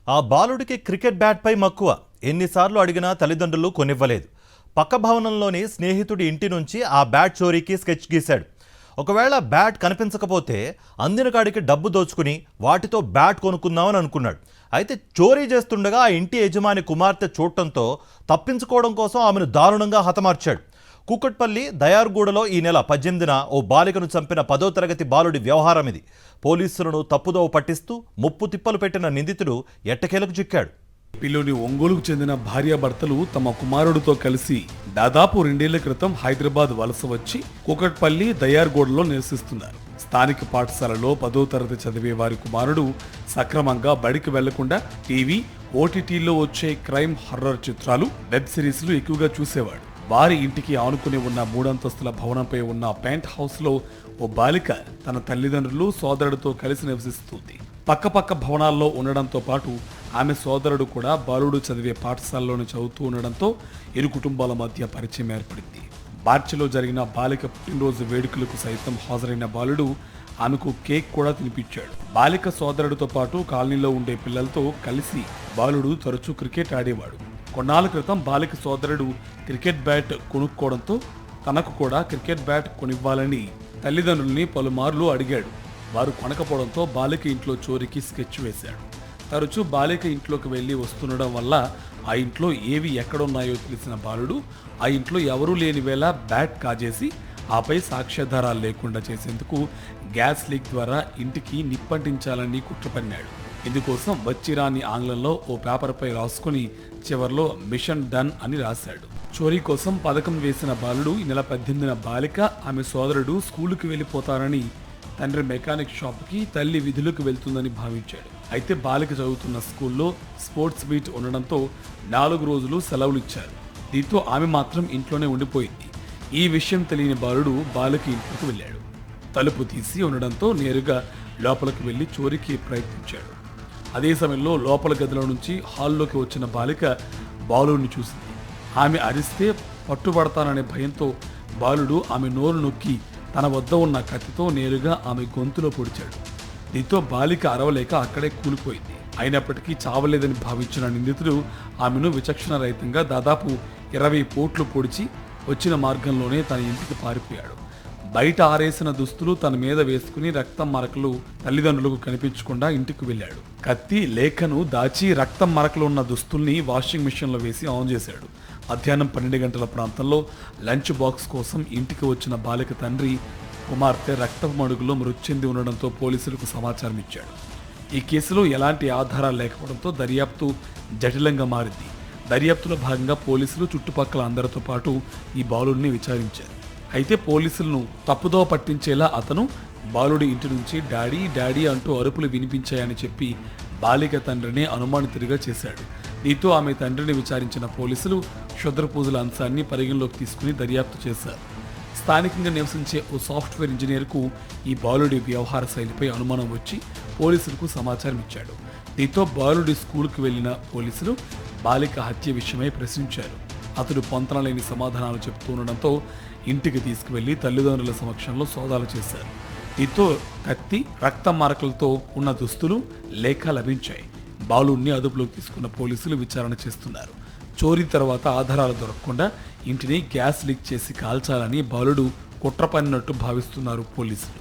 ఆ బాలుడికి క్రికెట్ బ్యాట్పై మక్కువ. ఎన్నిసార్లు అడిగినా తల్లిదండ్రులు కొనివ్వలేదు. పక్క భవనంలోని స్నేహితుడి ఇంటి నుంచి ఆ బ్యాట్ చోరీకి స్కెచ్ గీశాడు. ఒకవేళ బ్యాట్ కనిపించకపోతే అందిన కాడికి డబ్బు దోచుకుని వాటితో బ్యాట్ కొనుక్కుందామని అనుకున్నాడు. అయితే చోరీ చేస్తుండగా ఆ ఇంటి యజమాని కుమార్తె చూడటంతో తప్పించుకోవడం కోసం ఆమెను దారుణంగా హతమార్చాడు. కూకట్పల్లి దయార్గూడలో ఈ నెల 18న ఓ బాలికను చంపిన 10వ తరగతి బాలుడి వ్యవహారం ఇది. పోలీసులను తప్పుదోవ పట్టిస్తూ ముప్పు తిప్పలు పెట్టిన నిందితుడు ఎట్టకేలకు చిక్కాడు. పిల్లోని ఒంగోలుకు చెందిన భార్యాభర్తలు తమ కుమారుడితో కలిసి దాదాపు 2 ఏళ్ల క్రితం హైదరాబాద్ వలస వచ్చి కూకట్పల్లి దయార్గూడలో నివసిస్తున్నారు. స్థానిక పాఠశాలలో 10వ తరగతి చదివే వారి కుమారుడు సక్రమంగా బడికి వెళ్లకుండా టీవీ, ఓటీటీలో వచ్చే క్రైమ్ హర్రర్ చిత్రాలు, వెబ్ సిరీస్లు ఎక్కువగా చూసేవాడు. వారి ఇంటికి ఆనుకుని ఉన్న 3 అంతస్తుల భవనంపై ఉన్న పెంట్ హౌస్ లో ఓ బాలిక తన తల్లిదండ్రులు, సోదరుడితో కలిసి నివసిస్తుంది. పక్కపక్క భవనాల్లో ఉండడంతో పాటు ఆమె సోదరుడు కూడా బాలుడు చదివే పాఠశాలలోనే చదువుతూ ఉండడంతో ఇరు కుటుంబాల మధ్య పరిచయం ఏర్పడింది. మార్చిలో జరిగిన బాలిక పుట్టినరోజు వేడుకలకు సైతం హాజరైన బాలుడు ఆమెకు కేక్ కూడా తినిపించాడు. బాలిక సోదరుడితో పాటు కాలనీలో ఉండే పిల్లలతో కలిసి బాలుడు తరచూ క్రికెట్ ఆడేవాడు. కొన్నాళ్ళ క్రితం బాలిక సోదరుడు క్రికెట్ బ్యాట్ కొనుక్కోవడంతో తనకు కూడా క్రికెట్ బ్యాట్ కొనివ్వాలని తల్లిదండ్రుల్ని పలుమార్లు అడిగాడు. వారు కొనకపోవడంతో బాలిక ఇంట్లో చోరీకి స్కెచ్ వేశాడు. తరచూ బాలిక ఇంట్లోకి వెళ్ళి వస్తుండడం వల్ల ఆ ఇంట్లో ఏవి ఎక్కడున్నాయో తెలిసిన బాలుడు ఆ ఇంట్లో ఎవరూ లేని వేళ బ్యాట్ కాజేసి ఆపై సాక్ష్యాధారాలు లేకుండా చేసేందుకు గ్యాస్ లీక్ ద్వారా ఇంటికి నిప్పంటించాలని కుట్రపన్నాడు. ఇందుకోసం వచ్చిరాని ఆంగ్లంలో ఓ పేపర్పై రాసుకుని చివర్లో మిషన్ డన్ అని రాశాడు. చోరీ కోసం పథకం వేసిన బాలుడు ఈ నెల 18న బాలిక, ఆమె సోదరుడు స్కూలుకి వెళ్ళిపోతారని, తండ్రి మెకానిక్ షాప్కి, తల్లి విధులకు వెళ్తుందని భావించాడు. అయితే బాలిక చదువుతున్న స్కూల్లో స్పోర్ట్స్ మీట్ ఉండడంతో 4 రోజులు సెలవులు ఇచ్చారు. దీంతో ఆమె మాత్రం ఇంట్లోనే ఉండిపోయింది. ఈ విషయం తెలియని బాలుడు బాలిక ఇంట్లోకి వెళ్ళాడు. తలుపు తీసి ఉండడంతో నేరుగా లోపలికి వెళ్లి చోరీకి ప్రయత్నించాడు. అదే సమయంలో లోపల గదిలో నుంచి హాల్లోకి వచ్చిన బాలిక బాలుడిని చూసింది. ఆమె అరిస్తే పట్టుబడతాననే భయంతో బాలుడు ఆమె నోరు నొక్కి తన వద్ద ఉన్న కత్తితో నేరుగా ఆమె గొంతులో పొడిచాడు. దీంతో బాలిక అరవలేక అక్కడే కూలిపోయింది. అయినప్పటికీ చావలేదని భావించిన నిందితుడు ఆమెను విచక్షణ రహితంగా దాదాపు 20 పోట్లు పొడిచి వచ్చిన మార్గంలోనే తన ఇంటికి పారిపోయాడు. బయట ఆరేసిన దుస్తులు తన మీద వేసుకుని రక్తం మరకలు తల్లిదండ్రులకు కనిపించకుండా ఇంటికి వెళ్ళాడు. కత్తి, లేఖను దాచి రక్తం మరకలు ఉన్న దుస్తుల్ని వాషింగ్ మిషన్లో వేసి ఆన్ చేశాడు. మధ్యాహ్నం 12 గంటల ప్రాంతంలో లంచ్ బాక్స్ కోసం ఇంటికి వచ్చిన బాలిక తండ్రి, కుమార్తె రక్తపు మడుగులో మృతి చెంది ఉండడంతో పోలీసులకు సమాచారం ఇచ్చాడు. ఈ కేసులో ఎలాంటి ఆధారాలు లేకపోవడంతో దర్యాప్తు జటిలంగా మారింది. దర్యాప్తులో భాగంగా పోలీసులు చుట్టుపక్కల అందరితో పాటు ఈ బాలుడిని విచారించారు. అయితే పోలీసులను తప్పుదోవ పట్టించేలా అతను బాలుడి ఇంటి నుంచి డాడీ డాడీ అంటూ అరుపులు వినిపించాయని చెప్పి బాలిక తండ్రిని అనుమానితుడిగా చేశాడు. దీంతో ఆమె తండ్రిని విచారించిన పోలీసులు క్షుద్ర పూజల అంశాన్ని పరిగణలోకి తీసుకుని దర్యాప్తు చేశారు. స్థానికంగా నివసించే ఓ సాఫ్ట్వేర్ ఇంజనీర్కు ఈ బాలుడి వ్యవహార శైలిపై అనుమానం వచ్చి పోలీసులకు సమాచారం ఇచ్చాడు. దీంతో బాలుడి స్కూల్కి వెళ్లిన పోలీసులు బాలిక హత్య విషయమై ప్రశ్నించారు. అతడు పొంతనలేని సమాధానాలు చెబుతుండడంతో ఇంటికి తీసుకువెళ్లి తల్లిదండ్రుల సమక్షంలో సోదాలు చేశారు. దీంతో కత్తి, రక్తం మార్కలతో ఉన్న దుస్తులు, లేఖ లభించాయి. బాలుడిని అదుపులోకి తీసుకున్న పోలీసులు విచారణ చేస్తున్నారు. చోరీ తర్వాత ఆధారాలు దొరకకుండా ఇంటిని గ్యాస్ లీక్ చేసి కాల్చాలని బాలుడు కుట్ర పన్నినట్టు భావిస్తున్నారు పోలీసులు.